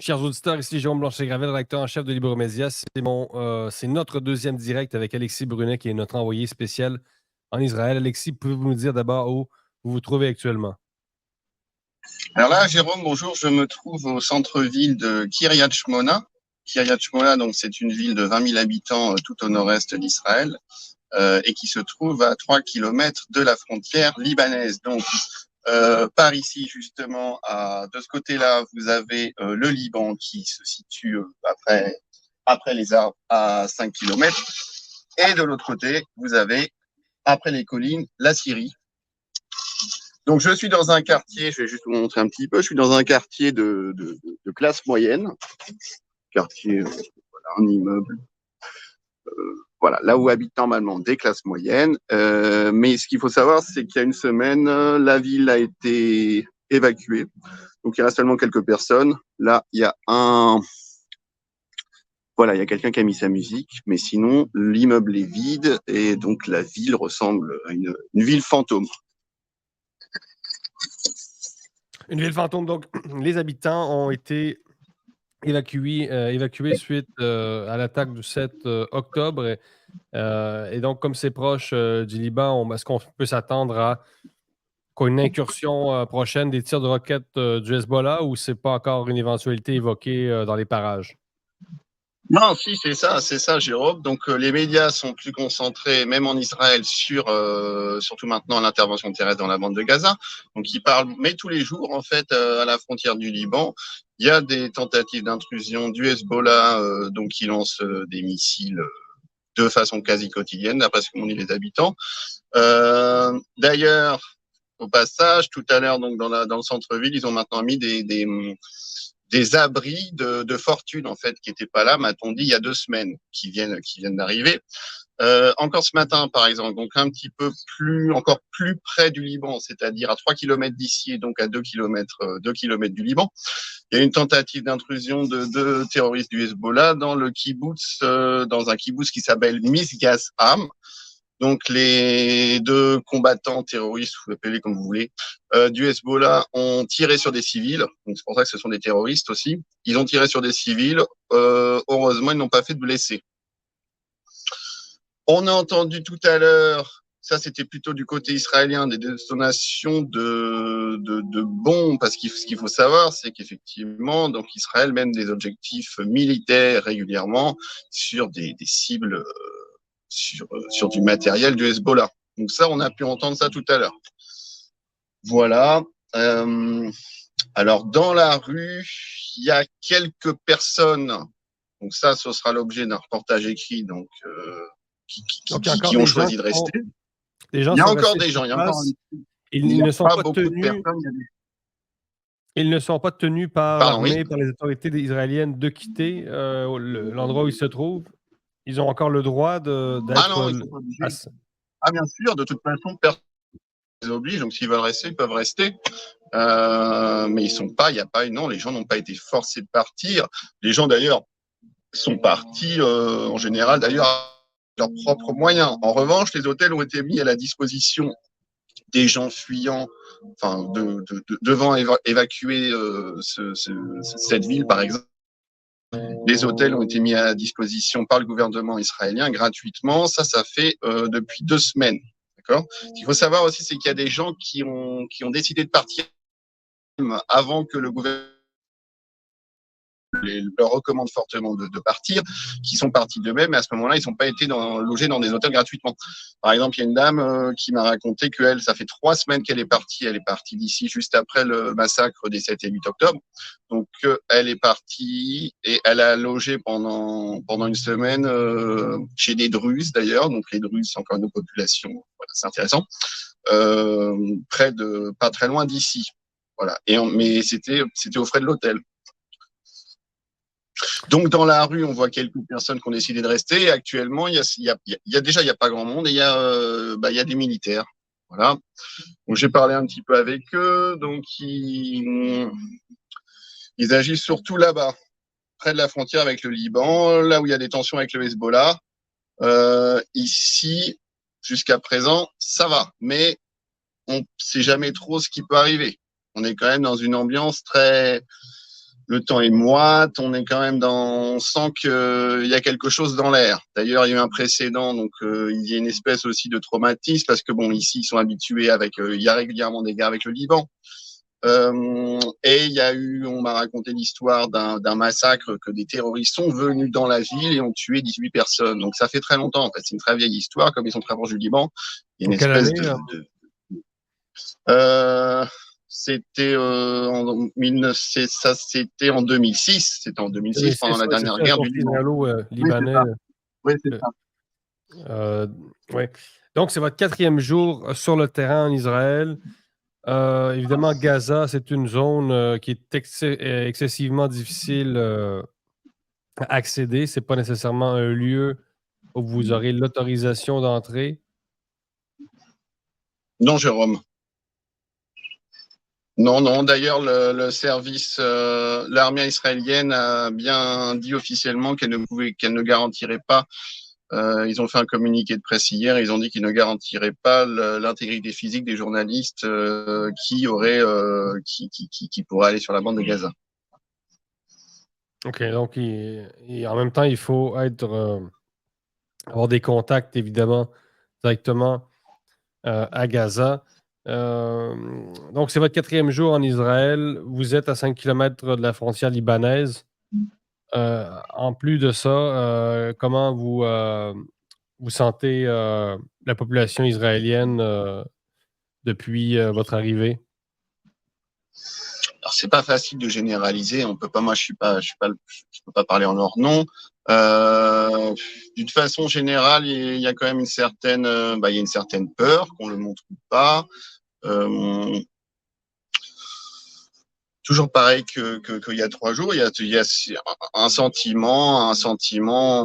Chers auditeurs, ici Jérôme Blanchet-Gravel, rédacteur en chef de Libéromédia. C'est notre deuxième direct avec Alexis Brunet, qui est notre envoyé spécial en Israël. Alexis, pouvez-vous nous dire d'abord où vous vous trouvez actuellement? Alors là, Jérôme, bonjour, je me trouve au centre-ville de Kiryat Shmona. Kiryat Shmona, donc, c'est une ville de 20 000 habitants tout au nord-est d'Israël et qui se trouve à 3 kilomètres de la frontière libanaise. Donc, par ici, justement, de ce côté-là, vous avez le Liban qui se situe après les arbres à 5 kilomètres. Et de l'autre côté, vous avez, après les collines, la Syrie. Donc, je suis dans un quartier, je vais juste vous montrer un petit peu, je suis dans un quartier de classe moyenne, quartier, voilà, un immeuble, voilà, là où habitent normalement des classes moyennes. Mais ce qu'il faut savoir, c'est qu'il y a une semaine, la ville a été évacuée. Donc, il reste seulement quelques personnes. Là, il y a voilà, il y a quelqu'un qui a mis sa musique, mais sinon, l'immeuble est vide et donc la ville ressemble à une ville fantôme. Une ville fantôme, donc les habitants ont été évacués suite à l'attaque du 7 octobre. Et donc, comme c'est proche du Liban, est-ce qu'on peut s'attendre à quoi, une incursion prochaine, des tirs de roquettes du Hezbollah, ou c'est pas encore une éventualité évoquée dans les parages? Non, si, c'est ça, Jérôme. Donc, les médias sont plus concentrés, même en Israël, surtout maintenant l'intervention terrestre dans la bande de Gaza. Donc, ils parlent, mais tous les jours, en fait, à la frontière du Liban, il y a des tentatives d'intrusion du Hezbollah, donc qui lance des missiles de façon quasi quotidienne, d'après ce qu'ont dit les habitants. D'ailleurs, au passage, tout à l'heure, donc dans le centre-ville, ils ont maintenant mis des abris de fortune, en fait, qui n'étaient pas là, m'a-t-on dit, il y a 2 semaines, qui viennent d'arriver. Encore ce matin, par exemple, donc encore plus près du Liban, c'est-à-dire à 3 kilomètres d'ici et donc à 2 kilomètres du Liban, il y a une tentative d'intrusion de terroristes du Hezbollah dans dans un kibbutz qui s'appelle Misgaz-Am. Donc, les 2 combattants terroristes, vous l'appelez comme vous voulez, du Hezbollah ont tiré sur des civils. Donc, c'est pour ça que ce sont des terroristes aussi. Ils ont tiré sur des civils. Heureusement, ils n'ont pas fait de blessés. On a entendu tout à l'heure, ça c'était plutôt du côté israélien, des détonations de bombes, parce ce qu'il faut savoir, c'est qu'effectivement, donc Israël mène des objectifs militaires régulièrement sur des cibles sur du matériel du Hezbollah. Donc ça, on a pu entendre ça tout à l'heure. Voilà. Alors, dans la rue, il y a quelques personnes. Donc ça, ce sera l'objet d'un reportage écrit, donc qui ont choisi de rester. Il y a encore des gens. Ils ne sont pas tenus. Ils ne sont pas tenus par l'armée, par les autorités israéliennes de quitter l'endroit où ils se trouvent. Ils ont encore le droit d'être. Ah non, ils sont pas obligés. Ah bien sûr, de toute façon, personne ne les oblige. Donc s'ils veulent rester, ils peuvent rester. Mais ils sont pas. Il y a pas. Non, les gens n'ont pas été forcés de partir. Les gens d'ailleurs sont partis en général d'ailleurs leurs propres moyens. En revanche, les hôtels ont été mis à la disposition des gens fuyant, enfin, devant évacuer cette ville, par exemple. Les hôtels ont été mis à disposition par le gouvernement israélien gratuitement. Ça fait depuis 2 semaines. D'accord. Ce qu'il faut savoir aussi, c'est qu'il y a des gens qui ont décidé de partir avant que le gouvernement leur recommande fortement de partir, qui sont partis d'eux-mêmes, et à ce moment-là, ils n'ont pas été logés dans des hôtels gratuitement. Par exemple, il y a une dame qui m'a raconté qu'elle, ça fait 3 semaines qu'elle est partie d'ici juste après le massacre des 7 et 8 octobre. Donc, elle est partie et elle a logé pendant une semaine chez des Druzes d'ailleurs. Donc, les Druzes, c'est encore une population, voilà, c'est intéressant, pas très loin d'ici. Voilà. Mais c'était aux frais de l'hôtel. Donc, dans la rue, on voit quelques personnes qui ont décidé de rester. Et actuellement, il y a pas grand monde et il y a des militaires. Voilà. Donc, j'ai parlé un petit peu avec eux. Donc, ils agissent surtout là-bas, près de la frontière avec le Liban, là où il y a des tensions avec le Hezbollah. Ici, jusqu'à présent, ça va. Mais on ne sait jamais trop ce qui peut arriver. On est quand même dans une ambiance très le temps est moite, on est quand même on sent qu'il y a quelque chose dans l'air. D'ailleurs, il y a eu un précédent, donc il y a une espèce aussi de traumatisme parce que bon, ici, ils sont habitués il y a régulièrement des guerres avec le Liban. Et on m'a raconté l'histoire d'un massacre que des terroristes sont venus dans la ville et ont tué 18 personnes. Donc ça fait très longtemps, en fait, c'est une très vieille histoire, comme ils sont très proches du Liban. Il y a une quelle espèce année? c'était c'était en 2006. C'était en 2006 pendant la dernière guerre du Liban. Libanais. Oui, c'est ça. Ouais. Donc, c'est votre 4e jour sur le terrain en Israël. Évidemment, Gaza, c'est une zone qui est excessivement difficile à accéder. Ce n'est pas nécessairement un lieu où vous aurez l'autorisation d'entrer. Non, Jérôme. Non, non. D'ailleurs, le service, l'armée israélienne a bien dit officiellement qu'elle ne garantirait pas. Ils ont fait un communiqué de presse hier. Ils ont dit qu'ils ne garantiraient pas l'intégrité physique des journalistes qui pourraient aller sur la bande de Gaza. OK. Donc, en même temps, il faut avoir des contacts, évidemment, directement à Gaza. Donc, c'est votre 4e jour en Israël. Vous êtes à 5 km de la frontière libanaise. En plus de ça, comment vous sentez la population israélienne depuis votre arrivée? Alors, c'est pas facile de généraliser. On peut pas, moi, je peux pas parler en leur nom. D'une façon générale, il y a quand même une certaine peur, qu'on le montre ou pas. Toujours pareil qu'il y a 3 jours, il y a un sentiment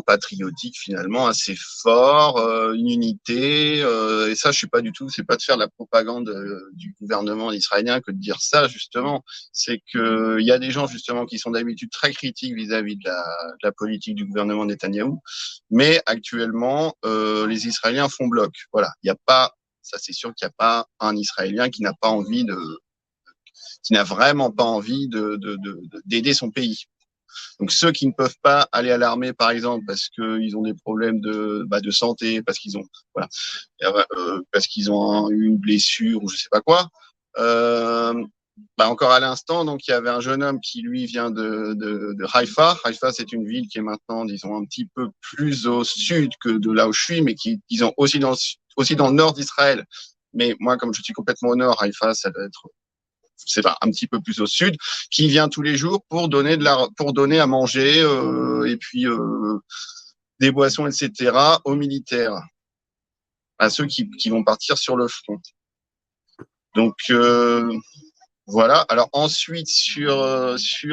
patriotique finalement assez fort, une unité. Et ça, je suis pas du tout. C'est pas de faire la propagande du gouvernement israélien que de dire ça justement. C'est que il y a des gens justement qui sont d'habitude très critiques vis-à-vis de la politique du gouvernement Netanyahou, mais actuellement, les Israéliens font bloc. Voilà, il y a pas. Ça, c'est sûr qu'il n'y a pas un Israélien qui n'a vraiment pas envie d'aider son pays. Donc ceux qui ne peuvent pas aller à l'armée, par exemple, parce qu'ils ont des problèmes de santé, parce qu'ils ont eu une blessure ou je sais pas quoi. Encore à l'instant, donc il y avait un jeune homme qui lui vient de Haïfa. Haïfa, c'est une ville qui est maintenant, disons, un petit peu plus au sud que de là où je suis, mais qui, disons, aussi dans le nord d'Israël. Mais moi, comme je suis complètement au nord, Haïfa, ça doit être un petit peu plus au sud, qui vient tous les jours pour donner à manger et puis des boissons, etc. aux militaires, à ceux qui vont partir sur le front. Donc voilà. Alors ensuite sur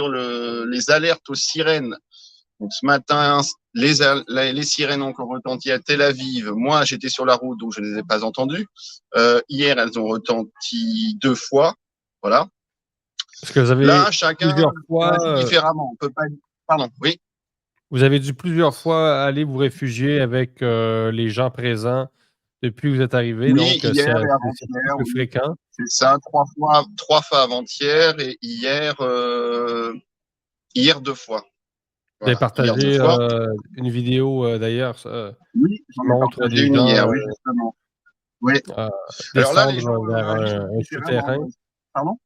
les alertes aux sirènes. Donc ce matin, les sirènes ont encore retenti à Tel Aviv. Moi, j'étais sur la route, donc je ne les ai pas entendues. Hier, elles ont retenti 2 fois. Voilà. Parce que vous avez là, chacun plusieurs fois, différemment. On peut pas. Pardon, oui. Vous avez dû plusieurs fois aller vous réfugier avec les gens présents depuis que vous êtes arrivé. Oui, Donc, hier et c'est avant-hier. plus fréquent. C'est ça, 3 fois avant-hier et hier 2 fois. Vous avez Voilà, hier 2 partagé fois. une vidéo d'ailleurs Oui, qui montre des une gens hier, oui, justement. Oui. Alors là, les gens, descendre vers un souterrain. Pardon?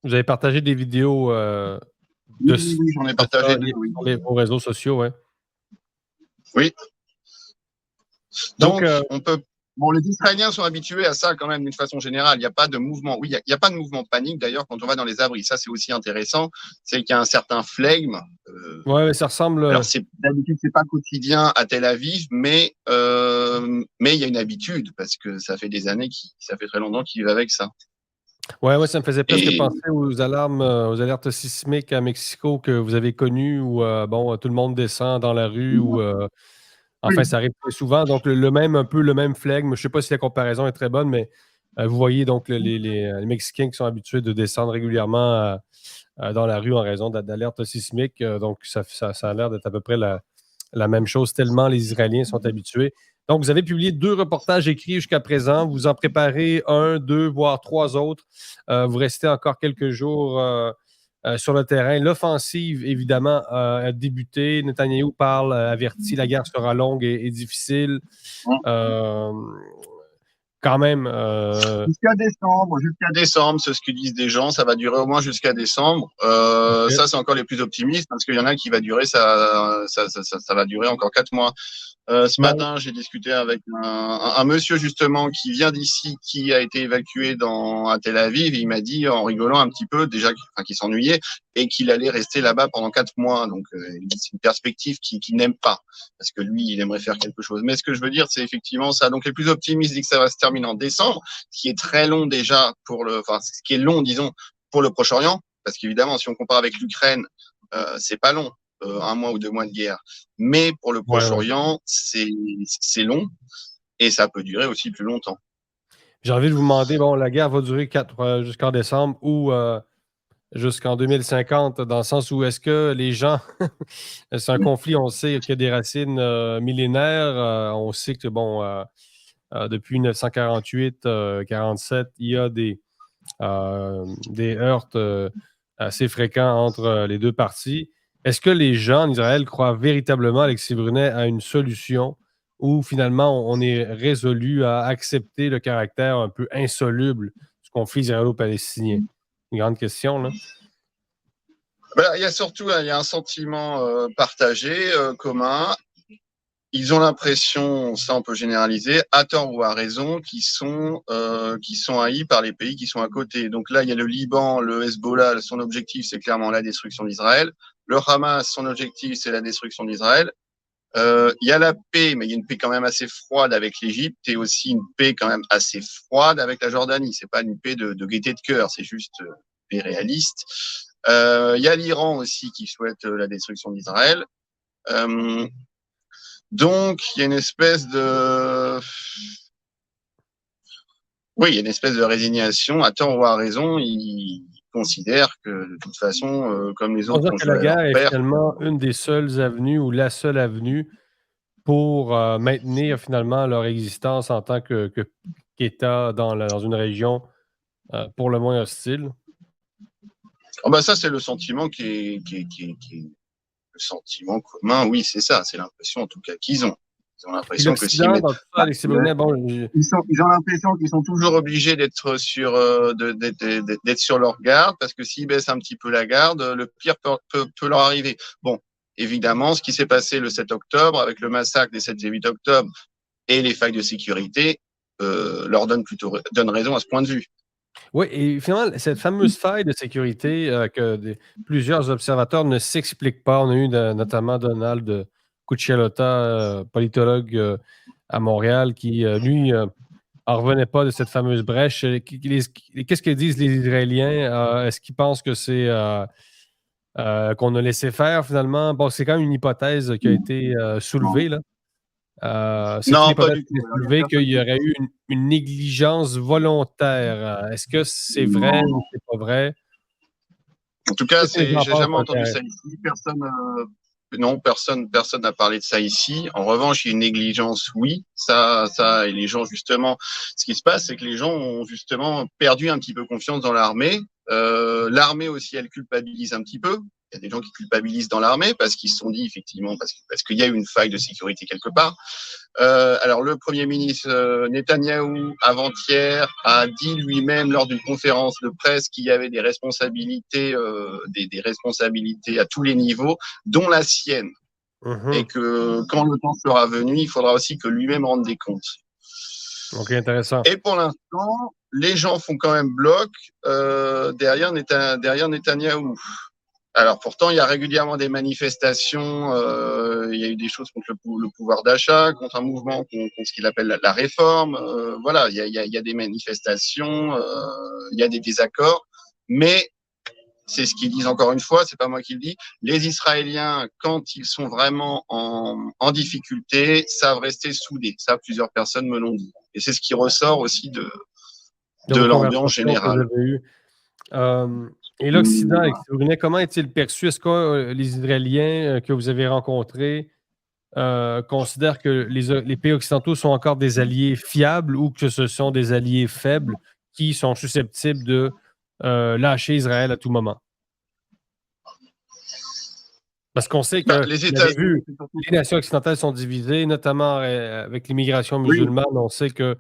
Vous avez partagé des vidéos Oui, j'en ai partagé 2. Oui. sur vos réseaux sociaux, ouais. Oui. Donc, on peut. Bon, les Israéliens sont habitués à ça quand même d'une façon générale. Il n'y a pas de mouvement. Oui, il n'y a pas de mouvement de panique d'ailleurs quand on va dans les abris. Ça, c'est aussi intéressant. C'est qu'il y a un certain flegme. ouais, ça ressemble. Alors, d'habitude, c'est pas quotidien à Tel Aviv, mais il y a une habitude parce que ça fait des années, ça fait très longtemps qu'ils vivent avec ça. Ouais, ça me faisait presque penser aux alertes sismiques à Mexico que vous avez connues où tout le monde descend dans la rue ou enfin, ça arrive très souvent. Donc, un peu le même flegme. Je ne sais pas si la comparaison est très bonne, mais vous voyez donc les Mexicains qui sont habitués de descendre régulièrement dans la rue en raison d'alertes sismiques. Donc, ça a l'air d'être à peu près la même chose, tellement les Israéliens sont habitués. Donc, vous avez publié 2 reportages écrits jusqu'à présent. Vous en préparez 1, 2, voire 3 autres. Vous restez encore quelques jours sur le terrain. L'offensive, évidemment, a débuté. Netanyahou parle, avertit, la guerre sera longue et difficile. Quand même. Jusqu'à décembre, c'est ce que disent des gens. Ça va durer au moins jusqu'à décembre. Okay. Ça, c'est encore les plus optimistes parce qu'il y en a qui va durer, ça va durer encore 4 mois. Ce matin, j'ai discuté avec un monsieur justement qui vient d'ici, qui a été évacué à Tel Aviv. Et il m'a dit en rigolant un petit peu déjà qu'il s'ennuyait et qu'il allait rester là-bas pendant 4 mois. Donc c'est une perspective qu'il n'aime pas parce que lui, il aimerait faire quelque chose. Mais ce que je veux dire, c'est effectivement ça. Donc les plus optimistes disent que ça va se terminer en décembre, ce qui est très long déjà ce qui est long, disons, pour le Proche-Orient, parce qu'évidemment, si on compare avec l'Ukraine, c'est pas long. 1 mois ou 2 mois de guerre. Mais pour le Proche-Orient, c'est long et ça peut durer aussi plus longtemps. J'ai envie de vous demander, bon, la guerre va durer jusqu'en décembre ou jusqu'en 2050, dans le sens où est-ce que les gens... c'est un conflit, on sait qu'il y a des racines millénaires. On sait que, bon, depuis 1948-47, il y a des heurts assez fréquents entre les deux parties. Est-ce que les gens en Israël croient véritablement, Alexis Brunet, à une solution où finalement on est résolu à accepter le caractère un peu insoluble du conflit israélo-palestinien? Une grande question, là. Il y a surtout un sentiment partagé, commun. Ils ont l'impression, ça on peut généraliser, à tort ou à raison, qui sont haïs par les pays qui sont à côté. Donc là, il y a le Liban, le Hezbollah, son objectif, c'est clairement la destruction d'Israël. Le Hamas, son objectif, c'est la destruction d'Israël. Il y a la paix, mais il y a une paix quand même assez froide avec l'Égypte et aussi une paix quand même assez froide avec la Jordanie. C'est pas une paix de gaieté de cœur, c'est juste une paix réaliste. Il y a l'Iran aussi qui souhaite la destruction d'Israël. Donc, il y a une espèce de... Oui, il y a une espèce de résignation. À tort ou à raison, ils considèrent que, de toute façon, comme les autres... On que la guerre est finalement une des seules avenues ou la seule avenue pour maintenir finalement leur existence en tant qu'État dans une région pour le moins hostile. Ça, c'est le sentiment qui est le sentiment commun. Oui, c'est ça. C'est l'impression en tout cas qu'ils ont. Ils ont l'impression que ils ont l'impression qu'ils sont toujours obligés d'être sur leur garde, parce que s'ils baissent un petit peu la garde, le pire peut leur arriver. Bon, évidemment, ce qui s'est passé le 7 octobre avec le massacre des 7 et 8 octobre et les failles de sécurité leur donne raison à ce point de vue. Oui, et finalement, cette fameuse faille de sécurité que plusieurs observateurs ne s'expliquent pas. On a eu notamment Donald Cuccialotta, politologue à Montréal, qui, lui, en revenait pas de cette fameuse brèche. Qu'est-ce que disent les Israéliens? Est-ce qu'ils pensent que c'est qu'on a laissé faire finalement? Bon, c'est quand même une hypothèse qui a été soulevée, là. C'est une hypothèse qui a été soulevée qu'il y aurait eu une négligence volontaire. Est-ce que c'est vrai ou c'est pas vrai? En tout cas, j'ai jamais entendu ça ici. Personne n'a parlé de ça ici. En revanche, il y a une négligence, oui. Ça, et les gens, justement, ce qui se passe, c'est que les gens ont justement perdu un petit peu confiance dans l'armée. L'armée aussi, elle culpabilise un petit peu. Il y a des gens qui culpabilisent dans l'armée parce qu'ils se sont dit, effectivement, parce qu'il y a une faille de sécurité quelque part. Alors, le Premier ministre Netanyahou, avant-hier, a dit lui-même lors d'une conférence de presse qu'il y avait des responsabilités, des responsabilités à tous les niveaux, dont la sienne. Et que quand le temps sera venu, il faudra aussi que lui-même rende des comptes. Ok, intéressant. Et pour l'instant, les gens font quand même bloc derrière Netanyahou. Alors pourtant, il y a régulièrement des manifestations, il y a eu des choses contre le pouvoir d'achat, contre un mouvement, contre ce qu'il appelle la réforme. Voilà, il y a des manifestations, il y a des désaccords, mais c'est ce qu'ils disent encore une fois, c'est pas moi qui le dis, les Israéliens, quand ils sont vraiment en difficulté, savent rester soudés. Ça, plusieurs personnes me l'ont dit. Et c'est ce qui ressort aussi de l'ambiance générale. Et l'Occident, Alexis Brunet, comment est-il perçu? Est-ce que les Israéliens que vous avez rencontrés considèrent que les pays occidentaux sont encore des alliés fiables ou que ce sont des alliés faibles qui sont susceptibles de lâcher Israël à tout moment? Parce qu'on sait Bah, que les vous avez États-Unis, vu, les nations occidentales sont divisées, notamment avec l'immigration oui, musulmane. On sait que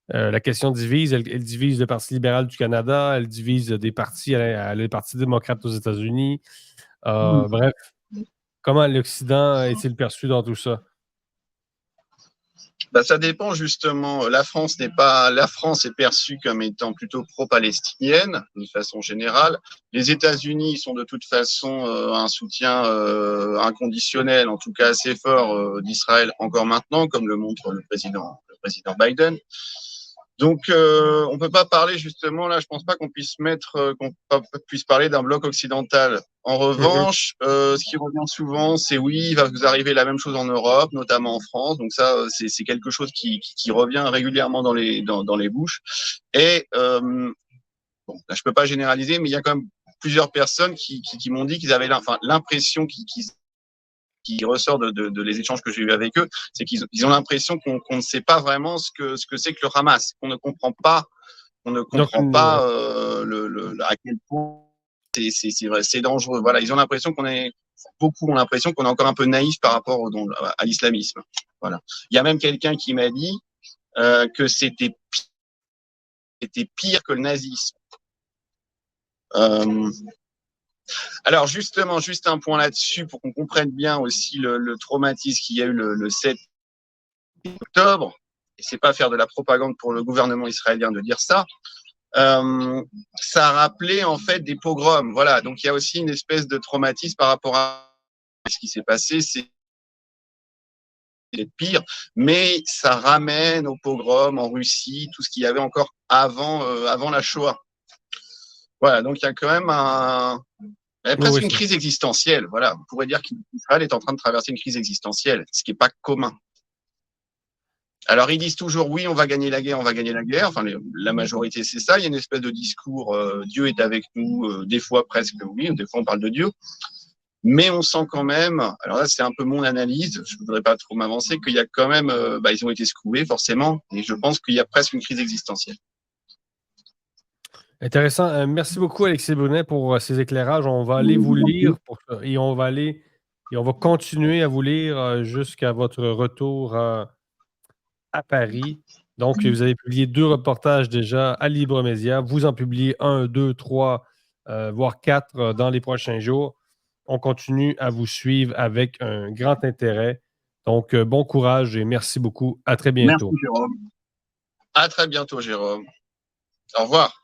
la question divise. Elle divise le Parti libéral du Canada, elle divise des partis, le Parti démocrate aux États-Unis. Bref, comment l'Occident est-il perçu dans tout ça? bah, ça dépend justement. La France est perçue comme étant plutôt pro-palestinienne d'une façon générale. Les États-Unis sont de toute façon un soutien inconditionnel, en tout cas assez fort d'Israël encore maintenant, comme le montre le président Biden. Donc, on peut pas parler justement là. Je pense pas qu'on puisse puisse parler d'un bloc occidental. En revanche, ce qui revient souvent, c'est oui, il va vous arriver la même chose en Europe, notamment en France. Donc ça, c'est quelque chose qui revient régulièrement dans les bouches. Et bon, là, je peux pas généraliser, mais il y a quand même plusieurs personnes qui m'ont dit qu'ils avaient l'impression qui ressort de les échanges que j'ai eus avec eux, c'est qu'ils ont l'impression qu'on ne sait pas vraiment ce que c'est que le Hamas, qu'on ne comprend pas, Donc, à quel point c'est dangereux. Voilà, ils ont l'impression beaucoup ont l'impression qu'on est encore un peu naïf par rapport à l'islamisme. Voilà. Il y a même quelqu'un qui m'a dit que c'était pire que le nazisme. Alors justement, juste un point là-dessus pour qu'on comprenne bien aussi le traumatisme qu'il y a eu le 7 octobre. Et c'est pas faire de la propagande pour le gouvernement israélien de dire ça. Ça a rappelé en fait des pogroms. Voilà, donc il y a aussi une espèce de traumatisme par rapport à ce qui s'est passé. C'est pire, mais ça ramène aux pogroms en Russie, tout ce qu'il y avait encore avant la Shoah. Voilà, donc il y a quand même presque une crise existentielle. Voilà, on pourrait dire qu'Israël est en train de traverser une crise existentielle, ce qui n'est pas commun. Alors, ils disent toujours, oui, on va gagner la guerre, on va gagner la guerre. Enfin, la majorité, c'est ça. Il y a une espèce de discours, Dieu est avec nous, des fois presque oui, des fois on parle de Dieu. Mais on sent quand même, alors là, c'est un peu mon analyse, je ne voudrais pas trop m'avancer, qu'il y a quand même, ils ont été secoués, forcément, et je pense qu'il y a presque une crise existentielle. intéressant. Merci beaucoup, Alexis Brunet, pour ces éclairages. On va aller vous lire et on va continuer à vous lire jusqu'à votre retour à Paris. Donc, vous avez publié 2 reportages déjà à Libre Média. Vous en publiez 1, 2, 3, voire 4 dans les prochains jours. On continue à vous suivre avec un grand intérêt. Donc, bon courage et merci beaucoup. À très Merci, bientôt. Jérôme. À très bientôt, Jérôme. Au revoir.